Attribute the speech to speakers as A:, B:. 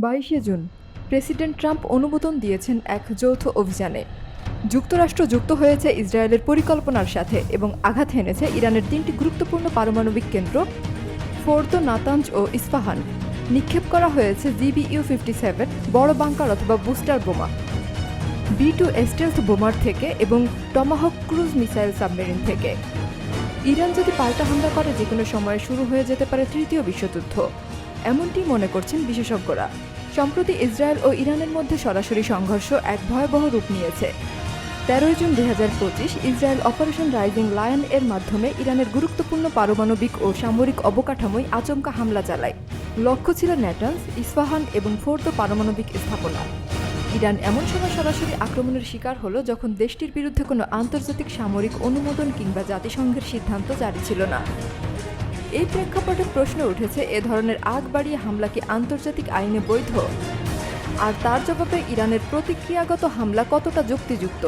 A: 22শে June president Trump অনুমোদন দিয়েছেন এক যৌথ অভিযানে। যুক্তরাষ্ট্র যুক্ত হয়েছে ইসরায়েলের পরিকল্পনার সাথে এবং আঘাত হেনেছে ইরানের 3টি গুরুত্বপূর্ণ পারমাণবিক কেন্দ্র ফোর্দো, নাতাঞ্জ ও ইস্পাহান। নিক্ষেপ করা হয়েছে GBU-57 বড় বাংকার অথবা বুস্টার বোমা, B-2 স্টেলথ বোমার থেকে এবং টমাহক ক্রুজ মিসাইল সাবমেরিন থেকে। ইরান যদি পাল্টা হামলা করে যে কোনো সময়ে শুরু হয়ে যেতে পারে তৃতীয় বিশ্বযুদ্ধ, এমনটি মনে করছেন বিশেষজ্ঞরা। সম্প্রতি ইসরায়েল ও ইরানের মধ্যে সরাসরি সংঘর্ষ এক ভয়াবহ রূপ নিয়েছে। 13 June 2025 Israel operation rising lion এর মাধ্যমে ইরানের গুরুত্বপূর্ণ পারমাণবিক ও সামরিক অবকাঠামোয় আচমকা হামলা চালায়। লক্ষ্য ছিল ন্যাটানজ, ইস্পাহান এবং ফোর্দো পারমাণবিক স্থাপনা। ইরান এমন সময় সরাসরি আক্রমণের শিকার হলো যখন দেশটির বিরুদ্ধে কোনো আন্তর্জাতিক সামরিক অনুমোদন কিংবা জাতিসংঘের সিদ্ধান্ত জারি ছিল না। এই প্রেক্ষাপটে প্রশ্ন উঠেছে, এ ধরনের আগ বাড়িয়ে হামলা কি আন্তর্জাতিক আইনে বৈধ? আর তার জবাবে ইরানের প্রতিক্রিয়াগত হামলা কতটা যুক্তিযুক্ত?